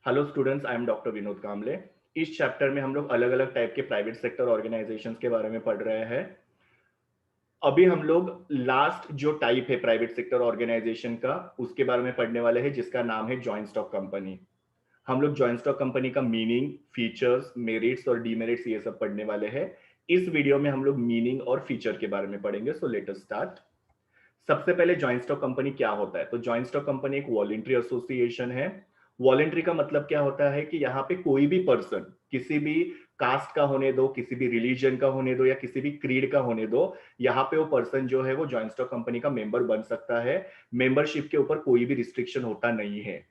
Hello students, I am doctor Vinod Kamle. इस chapter में हम लोग अलग अलग टाइप के प्राइवेट सेक्टर ऑर्गेनाइजेशंस के बारे में पढ़ रहे हैं। अभी हम लोग लास्ट जो टाइप है प्राइवेट सेक्टर ऑर्गेनाइजेशन का, उसके बारे में पढ़ने वाले हैं, जिसका नाम है जॉइंट स्टॉक कंपनी। हम लोग जॉइंट स्टॉक कंपनी का मीनिंग, फीचर्स, मेरिट्स और डीमेरिट्स ये सब पढ़ने वाले हैं। इस वीडियो में हम लोग मीनिंग और फीचर के बारे में पढ़ेंगे। So let us start. सबसे पहले जॉइंट स्टॉक कंपनी क्या होता है? तो जॉइंट स्टॉक कंपनी एक वॉलेंट्री एसोसिएशन है। वॉलेंट्री का मतलब क्या होता है कि यहाँ पे कोई भी पर्सन, किसी भी कास्ट का होने दो, किसी भी रिलीजन का होने दो या किसी भी क्रीड का होने दो, यहाँ पे वो पर्सन जो है वो जॉइंट स्टॉक कंपनी का मेंबर बन सकता है। मेंबरशिप के ऊपर कोई भी रिस्ट्रिक्शन होता नहीं है।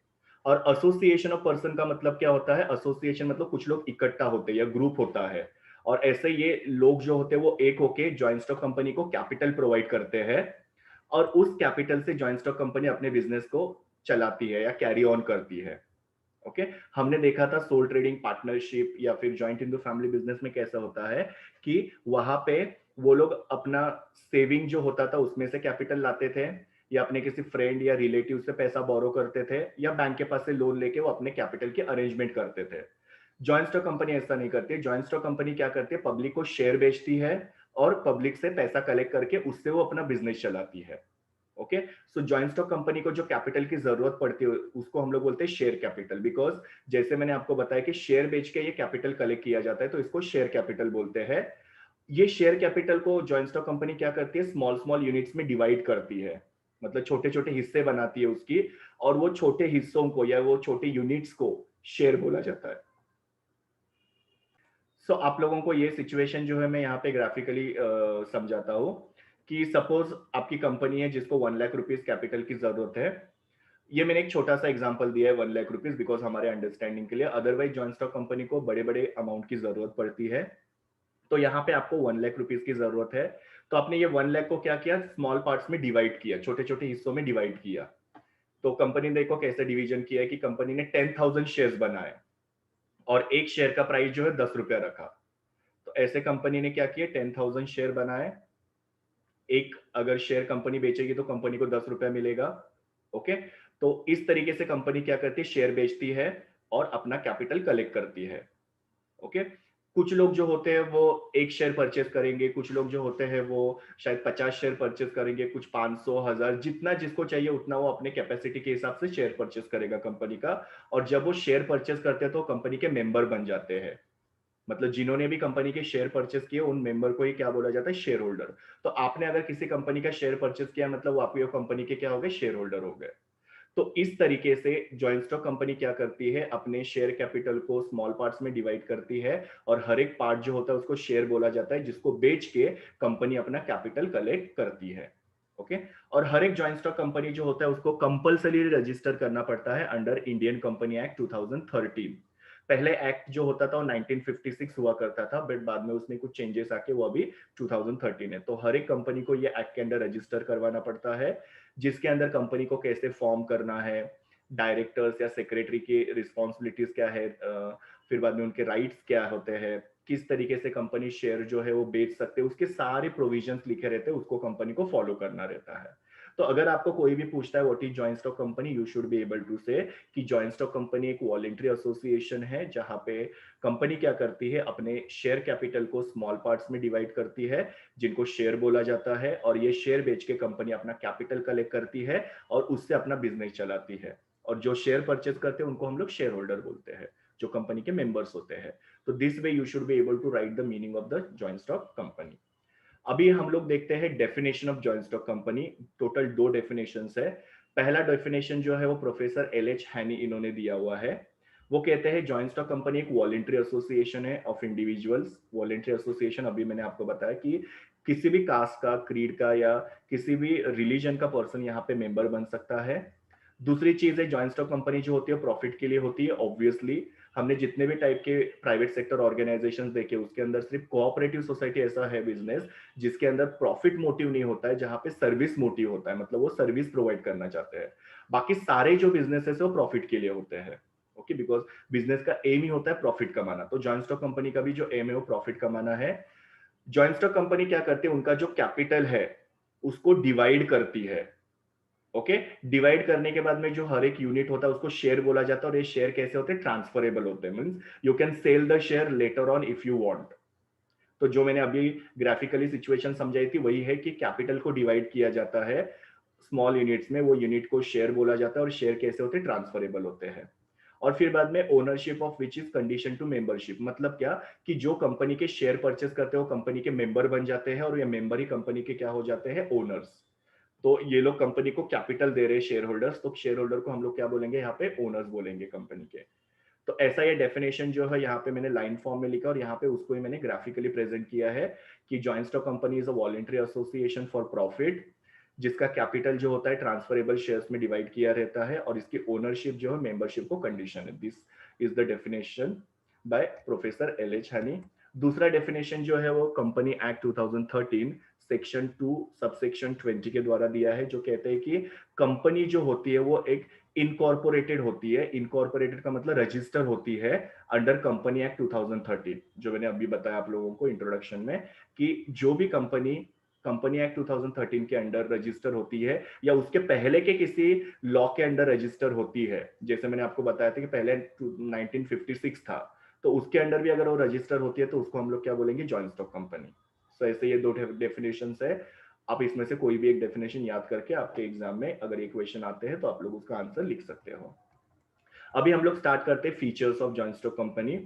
और एसोसिएशन ऑफ पर्सन का मतलब क्या होता है? एसोसिएशन मतलब कुछ लोग इकट्ठा होते हैं या ग्रुप होता है। और ऐसे ये लोग जो होते हैं वो एक होके जॉइंट स्टॉक कंपनी को कैपिटल प्रोवाइड करते हैं। और उस कैपिटल से जॉइंट स्टॉक कंपनी अपने बिजनेस को चलाती है या कैरी ऑन करती है। ओके। हमने देखा था सोल ट्रेडिंग, पार्टनरशिप या फिर joint in the family business में कैसा होता है कि वहां पे वो लोग अपना सेविंग जो होता था उसमें से कैपिटल लाते थे, या अपने किसी फ्रेंड या रिलेटिव से पैसा बोरो करते थे, या बैंक के पास से लोन लेके वो अपने कैपिटल की अरेंजमेंट करते थे। जॉइंट स्टॉक कंपनी ऐसा नहीं करती। जॉइंट स्टॉक कंपनी क्या करती है? पब्लिक को शेयर बेचती है और पब्लिक से पैसा कलेक्ट करके उससे वो अपना बिजनेस चलाती है। ओके। सो जॉइंट स्टॉक कंपनी को जो कैपिटल की जरूरत पड़ती है उसको हम लोग बोलते हैं शेयर कैपिटल। बिकॉज जैसे मैंने आपको बताया कि शेयर बेच के ये कैपिटल कलेक्ट किया जाता है, तो इसको शेयर कैपिटल बोलते हैं। ये शेयर कैपिटल को जॉइंट स्टॉक कंपनी क्या करती है? स्मॉल स्मॉल यूनिट्स में डिवाइड करती है। मतलब छोटे छोटे हिस्से बनाती है उसकी, और वो छोटे हिस्सों को या वो छोटे यूनिट्स को शेयर बोला जाता है। सो आप लोगों को ये सिचुएशन जो है मैं यहाँ पे ग्राफिकली समझाता हूँ कि सपोज आपकी कंपनी है जिसको 1 लाख रुपीज कैपिटल की जरूरत है। ये मैंने एक छोटा सा एग्जांपल दिया है 1 लाख रुपीज, बिकॉज हमारे अंडरस्टैंडिंग के लिए। अदरवाइज जॉइंट स्टॉक कंपनी को बड़े बड़े अमाउंट की जरूरत पड़ती है। तो यहाँ पे आपको 1 लाख रुपीज की जरूरत है। तो आपने ये 1 लाख को क्या किया? स्मॉल पार्ट्स में डिवाइड किया, छोटे छोटे हिस्सों में डिवाइड किया। तो कंपनी ने देखो कैसे डिवीजन किया है कि कंपनी ने 10,000 शेयर बनाए और एक शेयर का प्राइस जो है 10 रुपया रखा। तो ऐसे कंपनी ने क्या किया? 10,000 शेयर बनाए। एक अगर शेयर कंपनी बेचेगी तो कंपनी को 10 रुपया मिलेगा। ओके। तो इस तरीके से कंपनी क्या करती है? शेयर बेचती है और अपना कैपिटल कलेक्ट करती है। ओके। कुछ लोग जो होते हैं वो एक शेयर परचेस करेंगे, कुछ लोग जो होते हैं वो शायद 50 शेयर परचेस करेंगे, कुछ 500, 1000, जितना जिसको चाहिए उतना वो अपने कैपेसिटी के हिसाब से शेयर परचेस करेगा कंपनी का। और जब वो शेयर परचेस करते हैं तो कंपनी के मेंबर बन जाते हैं। मतलब जिन्होंने भी कंपनी के शेयर परचेस किए उन मेंबर को ही क्या बोला जाता है? Share holder. तो आपने अगर किसी कंपनी का शेयर परचेस किया मतलब वो आपकी कंपनी के क्या हो गए? शेयर होल्डर हो गए। तो इस तरीके से जॉइंट स्टॉक कंपनी क्या करती है? अपने शेयर कैपिटल को स्मॉल पार्ट्स में डिवाइड करती है, और हर एक पार्ट जो होता है उसको शेयर बोला जाता है, जिसको बेच के कंपनी अपना कैपिटल कलेक्ट करती है। ओके। और हर एक जॉइंट स्टॉक कंपनी जो होता है उसको कंपलसरी रजिस्टर करना पड़ता है अंडर इंडियन कंपनी एक्ट 2013। पहले एक्ट जो होता था वो 1956 हुआ करता था, बट बाद में उसमें कुछ चेंजेस आके वो अभी 2013 है। तो हर एक कंपनी को ये एक्ट के अंडर रजिस्टर करवाना पड़ता है, जिसके अंदर कंपनी को कैसे फॉर्म करना है, डायरेक्टर्स या सेक्रेटरी की रिस्पॉन्सिबिलिटीज क्या है, फिर बाद में उनके राइट्स क्या होते हैं, किस तरीके से कंपनी शेयर जो है वो बेच सकते हैं, उसके सारे प्रोविजंस लिखे रहते हैं, उसको कंपनी को फॉलो करना रहता है। तो अगर आपको कोई भी पूछता है what is joint stock company, you should be able to say कि जॉइंट स्टॉक कंपनी एक वॉलेंट्री एसोसिएशन है, जहां पे कंपनी क्या करती है? अपने शेयर कैपिटल को स्मॉल पार्ट्स में डिवाइड करती है, जिनको शेयर बोला जाता है, और ये शेयर बेच के कंपनी अपना कैपिटल कलेक्ट करती है और उससे अपना बिजनेस चलाती है। और जो शेयर परचेज करते हैं उनको हम लोग शेयर होल्डर बोलते हैं, जो कंपनी के मेंबर्स होते हैं। तो this way you should be able to write the meaning of the joint stock company. अभी हम लोग देखते हैं definition of joint stock company. Total 2 definition है। पहला डेफिनेशन जो है वो प्रोफेसर एल एच हैनी इन्होंने दिया हुआ है। वो कहते हैं जॉइंट स्टॉक कंपनी एक वॉलेंट्री एसोसिएशन है ऑफ इंडिविजुअल्स। वॉलेंट्री एसोसिएशन अभी मैंने आपको बताया कि किसी भी कास्ट का, क्रीड का या किसी भी रिलीजन का पर्सन यहाँ पे मेंबर बन सकता है। दूसरी चीज है, जॉइंट स्टॉक कंपनी जो होती है प्रॉफिट के लिए होती है। ऑब्वियसली हमने जितने भी टाइप के प्राइवेट सेक्टर ऑर्गेनाइजेशन देखे उसके अंदर सिर्फ कोऑपरेटिव सोसाइटी ऐसा है बिजनेस जिसके अंदर प्रॉफिट मोटिव नहीं होता है, जहां पे सर्विस मोटिव होता है, मतलब वो सर्विस प्रोवाइड करना चाहते हैं। बाकी सारे जो बिजनेस है वो प्रॉफिट के लिए होते हैं। ओके। बिकॉज बिजनेस का एम ही होता है प्रॉफिट कमाना। तो जॉइंट स्टॉक कंपनी का भी जो एम है वो प्रॉफिट कमाना है। जॉइंट स्टॉक कंपनी क्या करती है? उनका जो कैपिटल है उसको डिवाइड करती है। ओके, डिवाइड करने के बाद में जो हर एक यूनिट होता है उसको शेयर बोला जाता है, और ये शेयर कैसे होते हैं, ट्रांसफरेबल होते हैं, means you can sell the share later on if you want. तो जो मैंने अभी ग्राफिकली सिचुएशन समझाई थी वही है कि कैपिटल को डिवाइड किया जाता है स्मॉल यूनिट्स में, वो यूनिट को शेयर बोला जाता है, और शेयर कैसे होते हैं, ट्रांसफरेबल होते हैं। और फिर बाद में ownership of which is condition to membership, मतलब क्या कि जो कंपनी के शेयर परचेस करते हैं वो कंपनी के मेंबर बन जाते हैं, और ये मेंबर ही कंपनी के क्या हो जाते हैं, ओनर्स। तो ये लोग कंपनी को कैपिटल दे रहे हैं शेयर होल्डर्स, तो शेयर होल्डर को हम लोग क्या बोलेंगे यहाँ पे, ओनर्स बोलेंगे कंपनी के। तो ऐसा ये डेफिनेशन जो है यहाँ पे मैंने लाइन फॉर्म में लिखा, और यहाँ पे उसको ही मैंने ग्राफिकली प्रेजेंट किया है कि joint stock company is a voluntary association for profit, जिसका कैपिटल जो होता है ट्रांसफरेबल शेयर्स में डिवाइड किया रहता है, और इसकी ओनरशिप जो है मेंबरशिप को कंडीशन है। This is the definition by professor L H Honey. दूसरा डेफिनेशन जो है वो कंपनी एक्ट 2013 सेक्शन 2 सबसेक्शन 20 के द्वारा दिया है, जो कहते हैं कि कंपनी जो होती है वो एक इनकॉर्पोरेटेड होती है। इनकॉर्पोरेटेड का मतलब रजिस्टर होती है अंडर कंपनी एक्ट 2013, जो मैंने अभी बताया आप लोगों को इंट्रोडक्शन में, कि जो भी कंपनी कंपनी एक्ट 2013 के अंडर रजिस्टर होती है, या उसके पहले के किसी लॉ के अंडर रजिस्टर होती है, जैसे मैंने आपको बताया था कि पहले 1956 था, तो उसके अंडर भी अगर वो रजिस्टर होती है तो उसको हम लोग क्या बोलेंगे, जॉइंट स्टॉक कंपनी। सो ऐसे ये दो डेफिनेशन है। आप इसमें से कोई भी एक डेफिनेशन याद करके आपके एग्जाम में अगर ये क्वेश्चन आते हैं तो आप लोग उसका आंसर लिख सकते हो। अभी हम लोग स्टार्ट करते हैं features of joint stock company.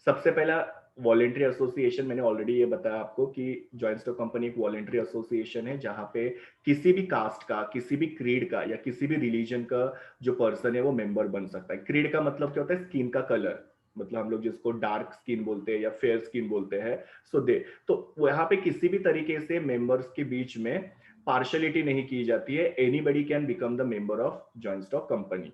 सबसे पहला वॉलेंट्री एसोसिएशन, मैंने ऑलरेडी ये बताया आपको कि जॉइंट स्टॉक कंपनी एक वॉलेंट्री एसोसिएशन है जहां पे किसी भी कास्ट का, किसी भी क्रीड का या किसी भी रिलीजन का जो पर्सन है वो मेंबर बन सकता है। क्रीड का मतलब क्या होता है, स्किन का कलर, मतलब हम लोग जिसको डार्क स्किन बोलते हैं या फेयर स्किन बोलते हैं, सो दे, तो यहाँ पे किसी भी तरीके से मेंबर्स के बीच में पार्शलिटी नहीं की जाती है। Anybody can become the member of joint stock company.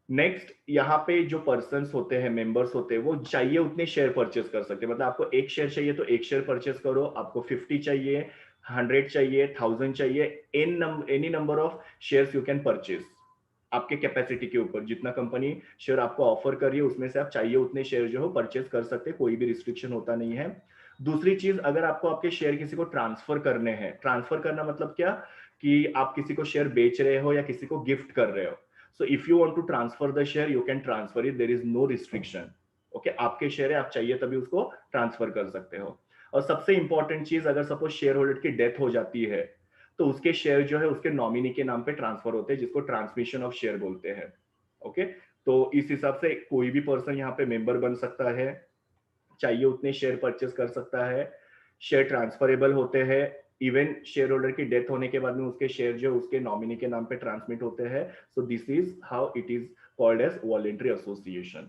Next, यहाँ पे जो पर्सन्स होते हैं, मेंबर्स होते हैं, वो चाहिए उतने शेयर परचेस कर सकते हैं। मतलब आपको एक शेयर चाहिए तो एक शेयर परचेस करो, आपको 50 चाहिए, 100 चाहिए, 1000 चाहिए, any number of shares you can purchase. आपके कैपेसिटी के ऊपर जितना कंपनी शेयर आपको ऑफर कर रही है उसमें से आप चाहिए उतने शेयर जो हो परचेस कर सकते हैं, कोई भी रिस्ट्रिक्शन होता नहीं है। दूसरी चीज, अगर आपको आपके शेयर किसी को ट्रांसफर करने हैं, ट्रांसफर करना मतलब क्या, कि आप किसी को शेयर बेच रहे हो या किसी को गिफ्ट कर रहे हो, so if you want to transfer the share you can transfer it, there is no restriction। Okay, आपके शेयर है, आप चाहिए तभी उसको ट्रांसफर कर सकते हो। और सबसे इंपॉर्टेंट चीज, अगर सपोज शेयर होल्डर की डेथ हो जाती है तो उसके शेयर जो है उसके नॉमिनी के नाम पे ट्रांसफर होते हैं, जिसको ट्रांसमिशन ऑफ शेयर बोलते हैं। ओके, तो इस हिसाब से कोई भी पर्सन यहाँ पे मेंबर बन सकता है, चाहिए उतने शेयर परचेस कर सकता है, शेयर ट्रांसफरेबल होते हैं, इवन शेयर होल्डर की डेथ होने के बाद में उसके शेयर जो उसके नॉमिनी के नाम पे ट्रांसमिट होते हैं। So this is how it is called as voluntary association.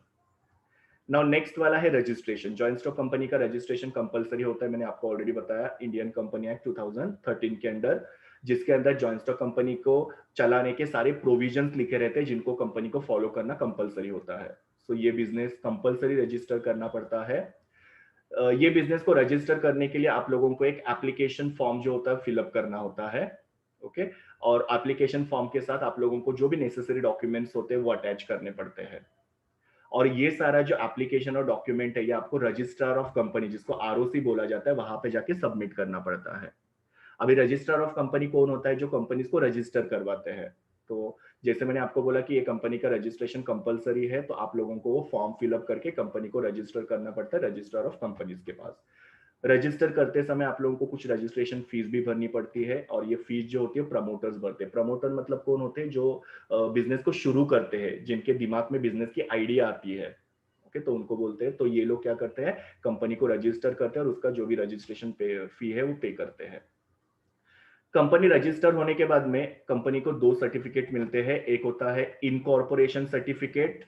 Now next वाला है रजिस्ट्रेशन। जॉइंट स्टॉक कंपनी का रजिस्ट्रेशन कंपलसरी होता है, मैंने आपको ऑलरेडी बताया, इंडियन कंपनी एक्ट 2013 के अंडर, जिसके अंदर जॉइंट स्टॉक कंपनी को चलाने के सारे प्रोविजंस लिखे रहते हैं जिनको कंपनी को फॉलो करना कंपलसरी होता है। सो ये बिजनेस कंपलसरी रजिस्टर करना पड़ता है। ये बिजनेस को रजिस्टर करने के लिए आप लोगों को एक एप्लीकेशन फॉर्म जो होता है फिलअप करना होता है। ओके, और एप्लीकेशन फॉर्म के साथ आप लोगों को जो भी नेसेसरी डॉक्यूमेंट्स होते हैं वो अटैच करने पड़ते हैं। और ये सारा जो एप्लीकेशन और डॉक्यूमेंट है ये आपको रजिस्ट्रार ऑफ कंपनी, जिसको आरओसी बोला जाता है, वहां पे जाके सबमिट करना पड़ता है। अभी रजिस्ट्रार ऑफ कंपनी कौन होता है, जो कंपनीज को रजिस्टर करवाते हैं। तो जैसे मैंने आपको बोला कि ये कंपनी का रजिस्ट्रेशन कंपलसरी है, तो आप लोगों को वो फॉर्म फिलअप करके कंपनी को रजिस्टर करना पड़ता है रजिस्ट्रार ऑफ कंपनीज के पास। रजिस्टर करते समय आप लोगों को कुछ रजिस्ट्रेशन फीस भी भरनी पड़ती है, और ये फीस जो होती है प्रमोटर्स भरते हैं। प्रमोटर मतलब कौन होते हैं, जो बिजनेस को शुरू करते हैं, जिनके दिमाग में बिजनेस की आइडिया आती है। ओके, तो उनको बोलते हैं। तो ये लोग क्या करते हैं, कंपनी को रजिस्टर करते हैं और उसका जो भी रजिस्ट्रेशन पे फी है वो पे करते हैं। कंपनी रजिस्टर होने के बाद में कंपनी को दो सर्टिफिकेट मिलते हैं। एक होता है incorporation certificate.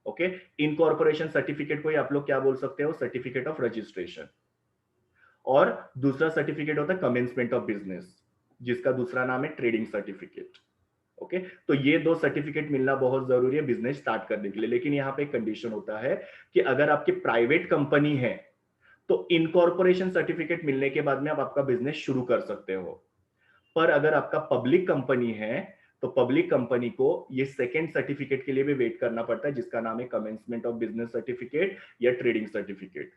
Okay, incorporation certificate को ही आप लोग क्या बोल सकते हो, सर्टिफिकेट ऑफ रजिस्ट्रेशन। और दूसरा सर्टिफिकेट होता है कमेंसमेंट ऑफ बिजनेस, जिसका दूसरा नाम है ट्रेडिंग सर्टिफिकेट। ओके, तो ये दो सर्टिफिकेट मिलना बहुत जरूरी है बिजनेस स्टार्ट करने के लिए। लेकिन यहाँ पे एक कंडीशन होता है कि अगर आपकी प्राइवेट कंपनी है तो इनकॉर्पोरेशन सर्टिफिकेट मिलने के बाद में आप आपका बिजनेस शुरू कर सकते हो। पर अगर आपका पब्लिक कंपनी है तो पब्लिक कंपनी को ये सेकेंड सर्टिफिकेट के लिए भी वेट करना पड़ता है, जिसका नाम है कमेंसमेंट ऑफ बिजनेस सर्टिफिकेट या ट्रेडिंग सर्टिफिकेट।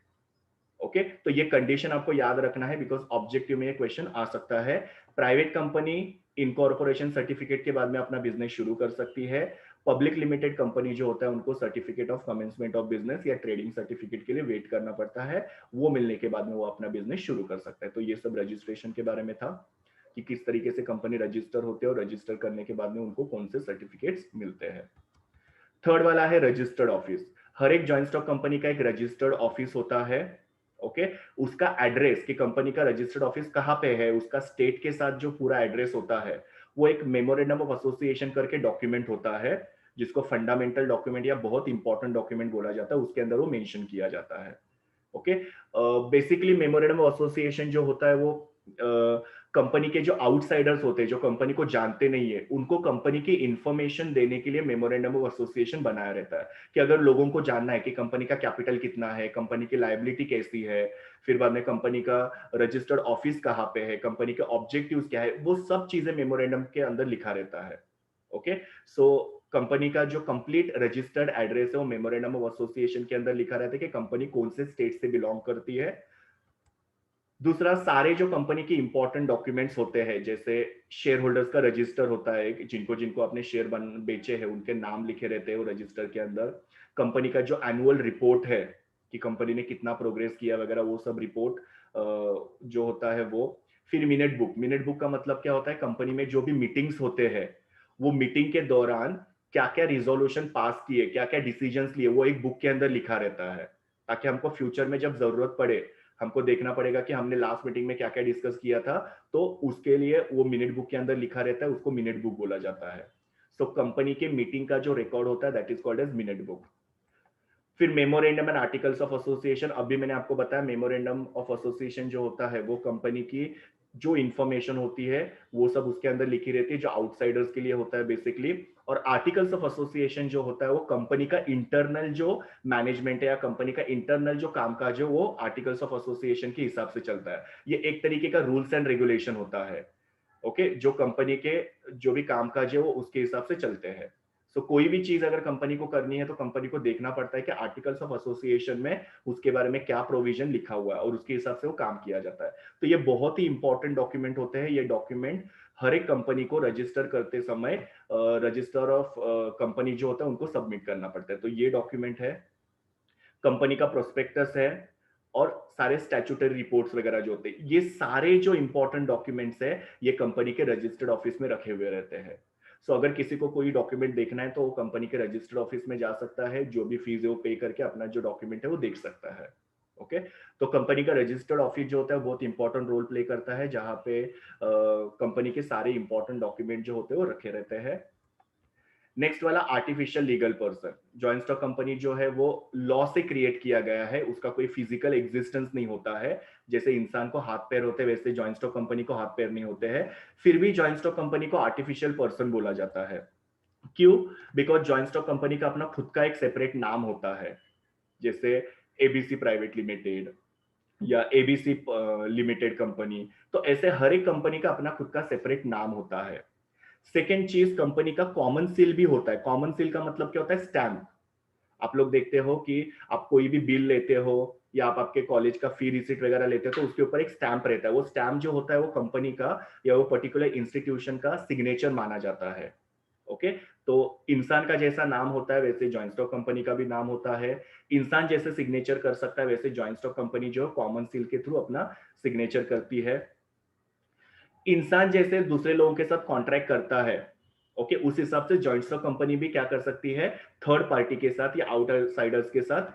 ओके, तो ये कंडीशन आपको याद रखना है, बिकॉज ऑब्जेक्टिव में ये क्वेश्चन आ सकता है। प्राइवेट कंपनी इनकॉर्पोरेशन सर्टिफिकेट के बाद में अपना बिजनेस शुरू कर सकती है। पब्लिक लिमिटेड कंपनी जो होता है उनको certificate of commencement of business या ट्रेडिंग सर्टिफिकेट के लिए वेट करना पड़ता है। वो मिलने के बाद में वो अपना बिजनेस शुरू कर सकता है। तो ये सब रजिस्ट्रेशन के बारे में था कि किस तरीके से कंपनी रजिस्टर होते हैं और रजिस्टर करने के बाद में उनको कौन से सर्टिफिकेट्स मिलते हैं। थर्ड वाला है रजिस्टर्ड ऑफिस। हर एक जॉइंट स्टॉक कंपनी का एक रजिस्टर्ड ऑफिस होता है। ओके, उसका एड्रेस कि कंपनी का रजिस्टर्ड ऑफिस कहाँ पे है, उसका स्टेट के साथ जो पूरा एड्रेस होता है, वो एक मेमोरेंडम ऑफ एसोसिएशन करके डॉक्यूमेंट होता है, जिसको फंडामेंटल डॉक्यूमेंट या बहुत इंपॉर्टेंट डॉक्यूमेंट बोला जाता है। उसके अंदर वो मेंशन किया जाता है। Okay, basically memorandum of association जो होता है वो कंपनी के जो आउटसाइडर्स होते हैं, जो कंपनी को जानते नहीं है, उनको कंपनी की इंफॉर्मेशन देने के लिए मेमोरेंडम ऑफ एसोसिएशन बनाया रहता है। कि अगर लोगों को जानना है कि कंपनी का कैपिटल कितना है, कंपनी की लायबिलिटी कैसी है, फिर बाद में कंपनी का रजिस्टर्ड ऑफिस कहाँ पे है, कंपनी के ऑब्जेक्टिव्स क्या है, वो सब चीजें मेमोरेंडम के अंदर लिखा रहता है। ओके, सो कंपनी का जो कंप्लीट रजिस्टर्ड एड्रेस है वो मेमोरेंडम ऑफ एसोसिएशन के अंदर लिखा रहता है कि कंपनी कौन से स्टेट से बिलोंग करती है। दूसरा, सारे जो कंपनी के इंपॉर्टेंट डॉक्यूमेंट्स होते हैं, जैसे शेयर होल्डर्स का रजिस्टर होता है, जिनको जिनको अपने शेयर बेचे हैं उनके नाम लिखे रहते हैं वो रजिस्टर के अंदर। कंपनी का जो एनुअल रिपोर्ट है कि कंपनी ने कितना प्रोग्रेस किया वगैरह, वो सब रिपोर्ट जो होता है वो। फिर मिनट बुक। मिनट बुक का मतलब क्या होता है, कंपनी में जो भी मीटिंग्स होते हैं, वो मीटिंग के दौरान क्या क्या रिजोल्यूशन पास किए, क्या क्या डिसीजंस लिए, वो एक बुक के अंदर लिखा रहता है, ताकि हमको फ्यूचर में जब जरूरत पड़े, हमको देखना पड़ेगा कि हमने लास्ट मीटिंग में क्या क्या डिस्कस किया था, तो उसके लिए वो मिनट बुक के अंदर लिखा रहता है, उसको मिनट बुक बोला जाता है। सो कंपनी के मीटिंग का जो रिकॉर्ड होता है that is called as minute book. फिर memorandum and articles of association. अभी मैंने आपको बताया मेमोरेंडम ऑफ एसोसिएशन जो होता है वो कंपनी की जो इंफॉर्मेशन होती है वो सब उसके अंदर लिखी रहती है, जो आउटसाइडर्स के लिए होता है बेसिकली। और आर्टिकल्स ऑफ एसोसिएशन जो होता है वो कंपनी का इंटरनल जो मैनेजमेंट है या कंपनी का इंटरनल जो कामकाज है वो आर्टिकल्स ऑफ एसोसिएशन के हिसाब से चलता है। ये एक तरीके का रूल्स एंड रेगुलेशन होता है। ओके, जो कंपनी के जो भी कामकाज है वो उसके हिसाब से चलते हैं। सो कोई भी चीज अगर कंपनी को करनी है तो कंपनी को देखना पड़ता है कि आर्टिकल्स ऑफ एसोसिएशन में उसके बारे में क्या प्रोविजन लिखा हुआ है और उसके हिसाब से वो काम किया जाता है। तो ये बहुत ही इंपॉर्टेंट डॉक्यूमेंट होते हैं। ये डॉक्यूमेंट हर एक कंपनी को रजिस्टर करते समय रजिस्टर ऑफ कंपनी जो होता है उनको सबमिट करना पड़ता है। तो ये डॉक्यूमेंट है, कंपनी का प्रोस्पेक्टस है, और सारे स्टैट्यूटरी रिपोर्ट्स वगैरह जो होते हैं, ये सारे जो इंपॉर्टेंट डॉक्यूमेंट्स है ये कंपनी के रजिस्टर्ड ऑफिस में रखे हुए रहते हैं। सो अगर किसी को कोई डॉक्यूमेंट देखना है तो वो कंपनी के रजिस्टर्ड ऑफिस में जा सकता है, जो भी फीस है वो पे करके अपना जो डॉक्यूमेंट है वो देख सकता है। ओके, तो कंपनी का रजिस्टर्ड ऑफिस जो होता है बहुत इंपॉर्टेंट रोल प्ले करता है, जहां पे कंपनी के सारे इंपॉर्टेंट डॉक्यूमेंट जो होते हैं वो रखे रहते हैं। नेक्स्ट वाला artificial legal person. Joint stock company जो है वो लॉ से क्रिएट किया गया है, उसका कोई फिजिकल एग्जिस्टेंस नहीं होता है। जैसे इंसान को हाथ पैर होते हैं वैसे जॉइंट स्टॉक कंपनी को हाथ पैर नहीं होते हैं। फिर भी जॉइंट स्टॉक कंपनी को आर्टिफिशियल पर्सन बोला जाता है। क्यों? बिकॉज जॉइंट स्टॉक कंपनी का अपना खुद का एक सेपरेट नाम होता है, जैसे एबीसी प्राइवेट लिमिटेड या एबीसी लिमिटेड कंपनी। तो ऐसे हर एक कंपनी का अपना खुद का सेपरेट नाम होता है। सेकेंड चीज, कंपनी का कॉमन सील भी होता है। कॉमन सील का मतलब क्या होता है? स्टैम्प। आप लोग देखते हो कि आप कोई भी बिल लेते हो या आप आपके कॉलेज का फी रिसिट वगैरह लेते हो तो उसके ऊपर एक स्टैंप रहता है। वो स्टैंप जो होता है वो कंपनी का या वो पर्टिकुलर इंस्टीट्यूशन का सिग्नेचर माना जाता है। ओके, तो इंसान का जैसा नाम होता है वैसे जॉइंट स्टॉक कंपनी का भी नाम होता है। इंसान जैसे सिग्नेचर कर सकता है वैसे जॉइंट स्टॉक कंपनी जो कॉमन सील के थ्रू अपना सिग्नेचर करती है। इंसान जैसे दूसरे लोगों के साथ कॉन्ट्रैक्ट करता है, ओके, उस हिसाब से जॉइंट स्टॉक कंपनी भी क्या कर सकती है, थर्ड पार्टी के साथ या आउटसाइडर्स के साथ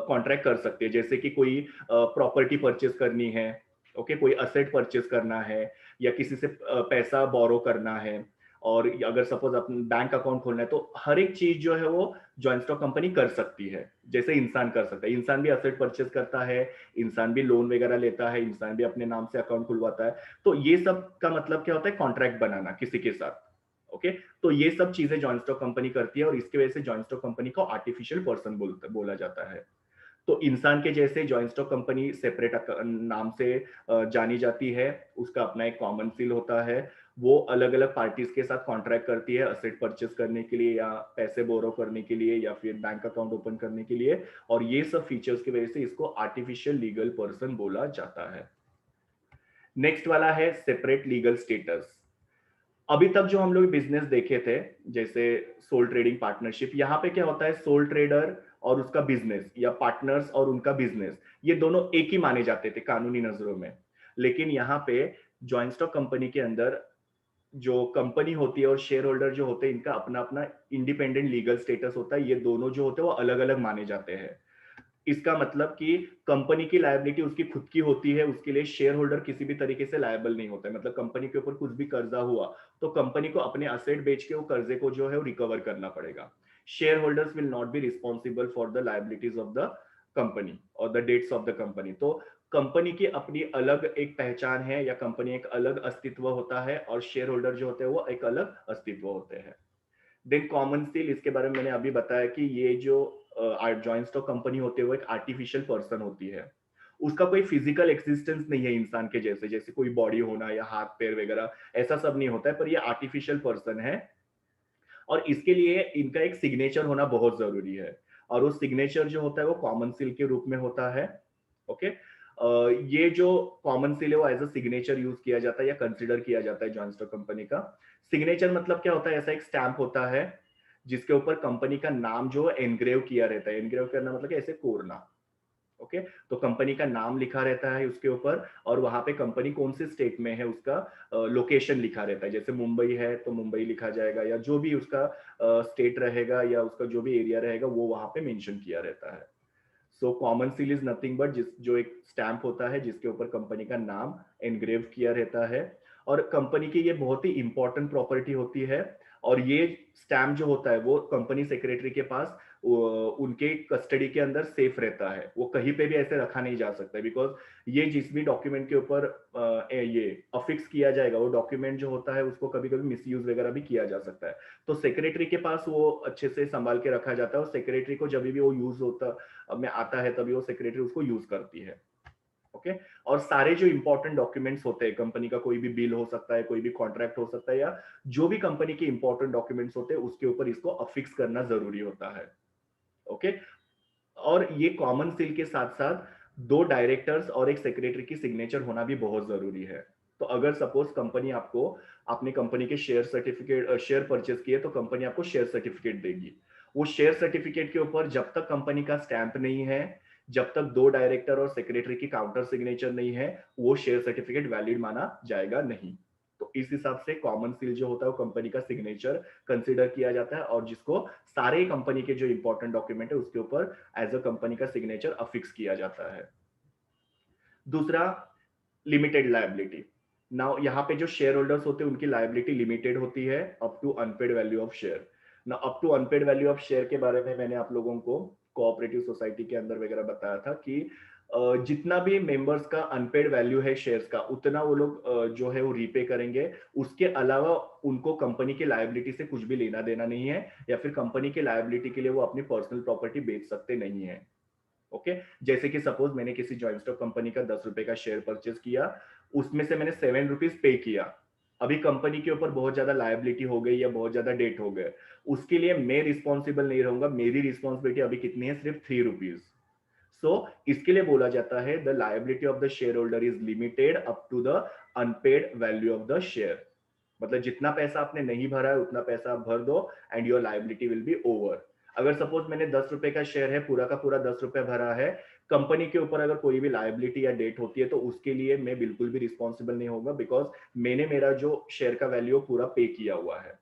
कॉन्ट्रैक्ट कर सकती है। जैसे कि कोई प्रॉपर्टी परचेज करनी है, ओके, कोई असेट परचेज करना है या किसी से पैसा बोरो करना है, और अगर सपोज अपन बैंक अकाउंट खोलना है, तो हर एक चीज जो है वो जॉइंट स्टॉक कंपनी कर सकती है, जैसे इंसान कर सकता है। इंसान भी असेट परचेज करता है, इंसान भी लोन वगैरह लेता है, इंसान भी अपने नाम से अकाउंट खुलवाता है। तो ये सब का मतलब क्या होता है? कॉन्ट्रैक्ट बनाना किसी के साथ। ओके, तो ये सब चीजें जॉइंट स्टॉक कंपनी करती है और इसकी वजह से जॉइंट स्टॉक कंपनी को आर्टिफिशियल पर्सन बोला जाता है। तो इंसान के जैसे जॉइंट स्टॉक कंपनी सेपरेट नाम से जानी जाती है, उसका अपना एक कॉमन सील होता है, वो अलग अलग पार्टीज के साथ कॉन्ट्रैक्ट करती है असेट परचेस करने के लिए या पैसे बोरो करने के लिए या फिर बैंक अकाउंट ओपन करने के लिए, और ये सब फीचर्स की वजह से इसको आर्टिफिशियल लीगल पर्सन बोला जाता है। नेक्स्ट वाला है सेपरेट लीगल स्टेटस। अभी तक जो हम लोग बिजनेस देखे थे, जैसे सोल ट्रेडिंग पार्टनरशिप, यहाँ पे क्या होता है, सोल ट्रेडर और उसका बिजनेस या पार्टनर्स और उनका बिजनेस, ये दोनों एक ही माने जाते थे कानूनी नजरों में। लेकिन यहाँ पे जॉइंट स्टॉक कंपनी के अंदर जो कंपनी होती है और शेयर होल्डर जो होते हैं, इनका अपना अपना इंडिपेंडेंट लीगल स्टेटस होता है। ये दोनों जो होते हैं वो अलग अलग माने जाते हैं। इसका मतलब कि कंपनी की लायबिलिटी उसकी खुद की होती है, उसके लिए शेयर होल्डर किसी भी तरीके से लायबल नहीं होता है। मतलब कंपनी के ऊपर कुछ भी कर्जा हुआ तो कंपनी को अपने असेट बेच के वो कर्जे को जो है वो रिकवर करना पड़ेगा। Shareholders will not be responsible for the liabilities of the company और the debts of the company. तो कंपनी की अपनी अलग एक पहचान है या कंपनी एक अलग अस्तित्व होता है और शेयर होल्डर जो होते हैं वो एक अलग अस्तित्व होते हैं। देन कॉमन सील, इसके बारे में मैंने अभी बताया कि ये जो जॉइंट स्टॉक कंपनी होती है वो एक आर्टिफिशियल पर्सन होती है। उसका कोई फिजिकल एक्सिस्टेंस नहीं है इंसान के जैसे, जैसे कोई बॉडी होना या हाथ पैर वगैरह, ऐसा सब नहीं होता है, पर ये आर्टिफिशियल पर्सन है। और इसके लिए इनका एक सिग्नेचर होना बहुत जरूरी है, और वो सिग्नेचर जो होता है वो कॉमन सील के रूप में होता है। ओके। ये जो कॉमन सील है वो एज अ सिग्नेचर यूज किया जाता है या कंसिडर किया जाता है जॉइंट स्टॉक कंपनी का। सिग्नेचर मतलब क्या होता है, ऐसा एक स्टैंप होता है जिसके ऊपर कंपनी का नाम जो एनग्रेव किया रहता है। एनग्रेव करना मतलब कि ऐसे कोरना। ओके। तो कंपनी का नाम लिखा रहता है उसके ऊपर, और वहां पे कंपनी कौन से स्टेट में है उसका लोकेशन लिखा रहता है। जैसे मुंबई है तो मुंबई लिखा जाएगा, या जो भी उसका स्टेट रहेगा या उसका जो भी एरिया रहेगा वो वहां पे मेंशन किया रहता है। So common seal is nothing but जिस जो एक स्टैंप होता है जिसके ऊपर कंपनी का नाम एनग्रेव किया रहता है। और कंपनी की ये बहुत ही इंपॉर्टेंट प्रॉपर्टी होती है, और ये स्टैम्प जो होता है वो कंपनी सेक्रेटरी के पास उनके कस्टडी के अंदर सेफ रहता है। वो कहीं पे भी ऐसे रखा नहीं जा सकता, बिकॉज ये जिस भी डॉक्यूमेंट के ऊपर ये अफिक्स किया जाएगा वो डॉक्यूमेंट जो होता है उसको कभी कभी मिसयूज वगैरह भी किया जा सकता है। तो सेक्रेटरी के पास वो अच्छे से संभाल के रखा जाता है, और सेक्रेटरी को जब भी वो यूज होता में आता है तभी वो सेक्रेटरी उसको यूज करती है। ओके। और सारे जो इंपॉर्टेंट डॉक्यूमेंट्स होते हैं, कंपनी का कोई भी बिल हो सकता है, कोई भी कॉन्ट्रैक्ट हो सकता है, या जो भी कंपनी के इंपॉर्टेंट डॉक्यूमेंट्स होते हैं उसके ऊपर इसको अफिक्स करना जरूरी होता है। ओके। और ये कॉमन सील के साथ साथ दो डायरेक्टर्स और एक सेक्रेटरी की सिग्नेचर होना भी बहुत जरूरी है। तो अगर सपोज कंपनी आपको अपनी कंपनी के शेयर सर्टिफिकेट शेयर परचेस किए तो कंपनी आपको शेयर सर्टिफिकेट देगी। वो शेयर सर्टिफिकेट के ऊपर जब तक कंपनी का स्टैंप नहीं है, जब तक दो डायरेक्टर और सेक्रेटरी की काउंटर सिग्नेचर नहीं है, वो शेयर सर्टिफिकेट वैलिड माना जाएगा नहीं। तो इस हिसाब से कॉमन सील जो होता है वो कंपनी का सिग्नेचर कंसिडर किया जाता है, और जिसको सारे कंपनी के जो इंपॉर्टेंट डॉक्यूमेंट है उसके ऊपर एज अ कंपनी का सिग्नेचर अफिक्स किया जाता है। दूसरा, लिमिटेड लायबिलिटी। नाउ यहाँ पे जो शेयर होल्डर्स होते हैं उनकी लायबिलिटी लिमिटेड होती है up to unpaid value of share. ना up to unpaid value of share के बारे में मैंने आप लोगों को कोऑपरेटिव सोसाइटी के अंदर वगैरह बताया था कि जितना भी मेंबर्स का अनपेड वैल्यू है शेयर्स का, उतना वो लोग जो है वो रीपे करेंगे। उसके अलावा उनको कंपनी की लायबिलिटी से कुछ भी लेना देना नहीं है, या फिर कंपनी की लायबिलिटी के लिए वो अपनी पर्सनल प्रॉपर्टी बेच सकते नहीं है। ओके। जैसे कि सपोज मैंने किसी जॉइंट स्टॉक कंपनी का 10 रुपए का शेयर परचेज किया, उसमें से मैंने 7 रुपीज पे किया। अभी कंपनी के ऊपर बहुत ज्यादा लायबिलिटी हो गई या बहुत ज्यादा डेट हो गए, उसके लिए मैं रिस्पॉन्सिबल नहीं रहूंगा। मेरी रिस्पॉन्सिबिलिटी अभी कितनी है, सिर्फ 3 रुपीज। सो इसके लिए बोला जाता है the liability of the share holder is limited up to the unpaid value of the share. मतलब जितना पैसा आपने नहीं भरा है उतना पैसा आप भर दो and your liability will be over. अगर सपोज मैंने 10 रुपए का शेयर है, पूरा का पूरा 10 रुपए भरा है, कंपनी के ऊपर अगर कोई भी लायबिलिटी या डेट होती है तो उसके लिए मैं बिल्कुल भी रिस्पॉन्सिबल नहीं होगा, बिकॉज मैंने मेरा जो शेयर का वैल्यू पूरा पे किया हुआ है।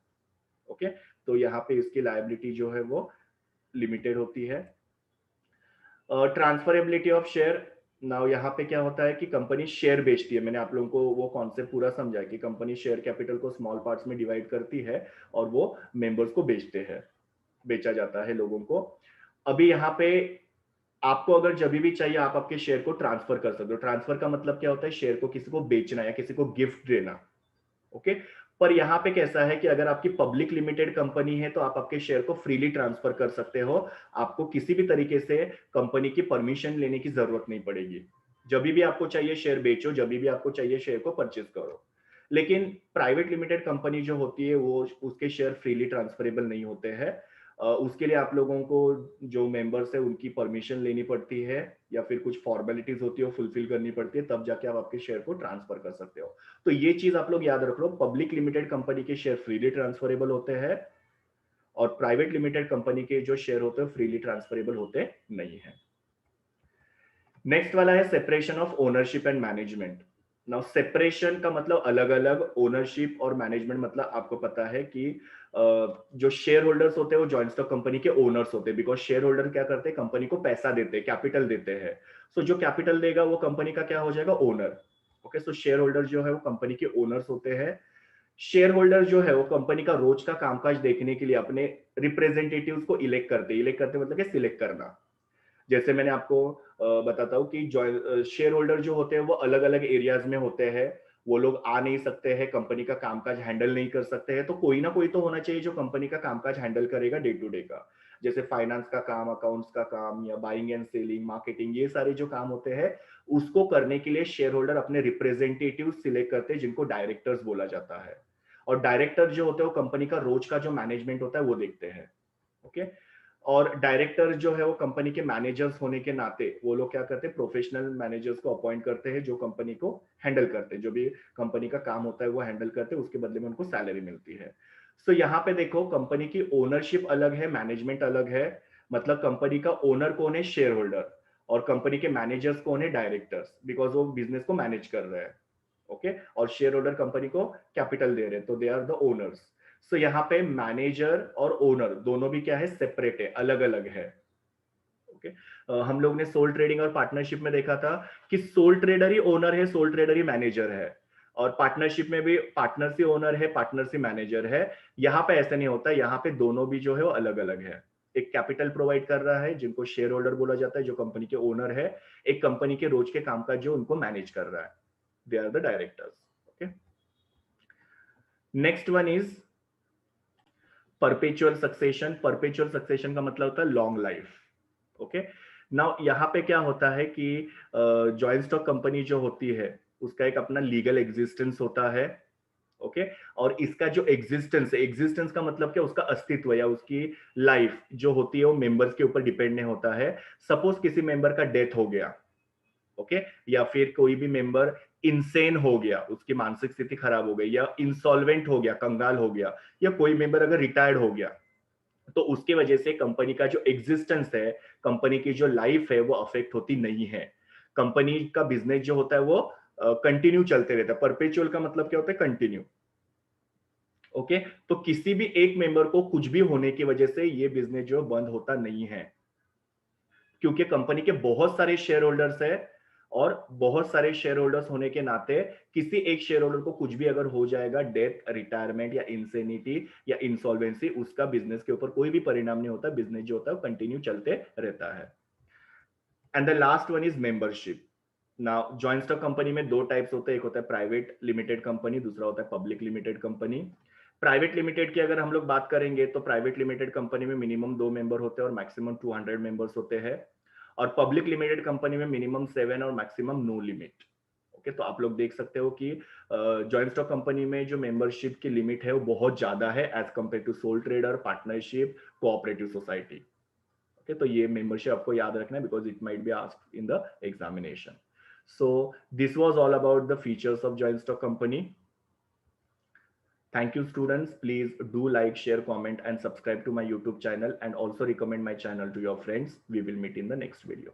ओके। तो यहाँ पे इसकी लायबिलिटी जो है वो लिमिटेड होती है। Transferability of share. नाउ यहाँ पे क्या होता है कि कंपनी शेयर बेचती है। मैंने आप लोगों को वो कॉन्सेप्ट पूरा समझा कि कंपनी शेयर कैपिटल को स्मॉल पार्ट्स में डिवाइड करती है और वो मेंबर्स को बेचते हैं, बेचा जाता है लोगों को। अभी यहाँ पे आपको अगर जब भी चाहिए आप आपके शेयर को ट्रांसफर कर सकते हो। ट्रांसफर का मतलब क्या होता है, शेयर को किसी को बेचना या किसी को गिफ्ट देना। ओके। पर यहाँ पे कैसा है कि अगर आपकी पब्लिक लिमिटेड कंपनी है तो आप आपके शेयर को फ्रीली ट्रांसफर कर सकते हो। आपको किसी भी तरीके से कंपनी की परमिशन लेने की जरूरत नहीं पड़ेगी। जब भी आपको चाहिए शेयर बेचो, जब भी आपको चाहिए शेयर को परचेज करो। लेकिन प्राइवेट लिमिटेड कंपनी जो होती है वो उसके शेयर फ्रीली ट्रांसफरेबल नहीं होते हैं। उसके लिए आप लोगों को जो मेंबर्स है उनकी परमिशन लेनी पड़ती है या फिर कुछ फॉर्मेलिटीज होती है वो फुलफिल करनी पड़ती है, तब जाके आप आपके शेयर को ट्रांसफर कर सकते हो। तो ये चीज आप लोग याद रख लो, पब्लिक लिमिटेड कंपनी के शेयर फ्रीली ट्रांसफरेबल होते हैं और प्राइवेट लिमिटेड कंपनी के जो शेयर होते हैं फ्रीली ट्रांसफरेबल होते नहीं है। नेक्स्ट वाला है separation of ownership and management. Now separation का मतलब अलग अलग, ओनरशिप और मैनेजमेंट मतलब आपको पता है कि जो शेयर होल्डर्स होते हैं वो जॉइंट स्टॉक कंपनी के ओनर्स होते हैं, बिकॉज शेयर होल्डर क्या करते हैं, कंपनी को पैसा देते हैं, कैपिटल देते हैं। सो जो कैपिटल देगा वो कंपनी का क्या हो जाएगा, ओनर। ओके, सो शेयर होल्डर जो है वो कंपनी के ओनर्स होते हैं। शेयर होल्डर जो है वो कंपनी का रोज का कामकाज देखने के लिए अपने रिप्रेजेंटेटिव्स को इलेक्ट करते मतलब कि सिलेक्ट करना। जैसे मैंने आपको बताता हूँ कि शेयर होल्डर जो होते हैं वो अलग अलग एरियाज में होते हैं, वो लोग आ नहीं सकते हैं, कंपनी का कामकाज हैंडल नहीं कर सकते हैं, तो कोई ना कोई तो होना चाहिए जो कंपनी का कामकाज हैंडल करेगा डे टू डे का। जैसे फाइनेंस का काम, अकाउंट्स का काम या बाइंग एंड सेलिंग, मार्केटिंग, ये सारे जो काम होते हैं उसको करने के लिए शेयर होल्डर अपने रिप्रेजेंटेटिव सिलेक्ट करते हैं जिनको डायरेक्टर्स बोला जाता है। और डायरेक्टर जो होते हैं वो कंपनी का रोज का जो मैनेजमेंट होता है वो देखते हैं। ओके, और डायरेक्टर जो है वो कंपनी के मैनेजर्स होने के नाते वो लोग क्या करते हैं, प्रोफेशनल मैनेजर्स को अपॉइंट करते हैं जो कंपनी को हैंडल करते हैं, जो भी कंपनी का काम होता है वो हैंडल करते हैं, उसके बदले में उनको सैलरी मिलती है। सो यहाँ पे देखो, कंपनी की ओनरशिप अलग है, मैनेजमेंट अलग है। मतलब कंपनी का ओनर कौन है, शेयर होल्डर, और कंपनी के मैनेजर्स कौन है, डायरेक्टर्स, बिकॉज वो बिजनेस को मैनेज कर रहे हैं। ओके, और शेयर होल्डर कंपनी को कैपिटल दे रहे हैं, तो दे आर द ओनर्स। सो यहाँ पे मैनेजर और ओनर दोनों भी क्या है, सेपरेट है, अलग अलग है। ओके, हम लोग ने सोल ट्रेडिंग और पार्टनरशिप में देखा था कि सोल ट्रेडर ही ओनर है, सोल ट्रेडर ही मैनेजर है, और पार्टनरशिप में भी पार्टनर से ओनर है, पार्टनर से मैनेजर है। यहाँ पे ऐसा नहीं होता, यहाँ पे दोनों भी जो है वो अलग अलग है। एक कैपिटल प्रोवाइड कर रहा है जिनको शेयर होल्डर बोला जाता है, जो कंपनी के ओनर है। एक कंपनी के रोज के कामकाज जो उनको मैनेज कर रहा है, they are the directors. Okay, next one is perpetual succession. Perpetual succession का मतलब होता है लॉन्ग लाइफ। ओके, नाउ यहाँ पे क्या होता है कि जॉइंट स्टॉक कंपनी जो होती है उसका एक अपना लीगल एग्जिस्टेंस होता है। ओके, और इसका जो एग्जिस्टेंस है, एग्जिस्टेंस का मतलब क्या, उसका अस्तित्व या उसकी लाइफ जो होती है वो मेंबर्स के ऊपर डिपेंड नहीं होता है। सपोज किसी मेंबर का डेथ हो गया, ओके, या फिर कोई भी मेंबर इंसेन हो गया, उसकी मानसिक स्थिति खराब हो गई, या इंसॉल्वेंट हो गया, कंगाल हो गया, या कोई मेंबर अगर रिटायर्ड हो गया, तो उसकी वजह से कंपनी का जो एग्जिस्टेंस है, कंपनी की जो लाइफ है वो अफेक्ट होती नहीं है। कंपनी का बिजनेस जो होता है वो कंटिन्यू चलते रहता है। परपेचुअल का मतलब क्या होता है, कंटिन्यू। ओके, तो किसी भी एक मेंबर को कुछ भी होने की वजह से ये बिजनेस जो बंद होता नहीं है, क्योंकि कंपनी के बहुत सारे शेयर होल्डर्स है, और बहुत सारे शेयर होल्डर्स होने के नाते किसी एक शेयर होल्डर को कुछ भी अगर हो जाएगा, डेथ, रिटायरमेंट या इंसेनिटी या इंसॉल्वेंसी, उसका बिजनेस के ऊपर कोई भी परिणाम नहीं होता, बिजनेस जो होता है कंटिन्यू चलते रहता है। And the last one is membership. Now joint stock company में दो टाइप्स होते हैं, एक होता है प्राइवेट लिमिटेड कंपनी, दूसरा होता है public limited company. Private limited की अगर हम लोग बात करेंगे तो प्राइवेट लिमिटेड कंपनी में मिनिमम 2 मेंबर होते हैं और मैक्सिमम 200 मेंबर्स होते हैं, और पब्लिक लिमिटेड कंपनी में मिनिमम 7 और मैक्सिमम नो लिमिट। ओके, तो आप लोग देख सकते हो कि जॉइंट स्टॉक कंपनी में जो मेंबरशिप की लिमिट है वो बहुत ज्यादा है as compare to sole trader, partnership, cooperative society. Okay, तो ये मेंबरशिप आपको याद रखना है because it might be asked in the examination. So this was all about the features of joint stock company. Thank you, students. Please do like, share, comment, and subscribe to my YouTube channel, and also recommend my channel to your friends. We will meet in the next video.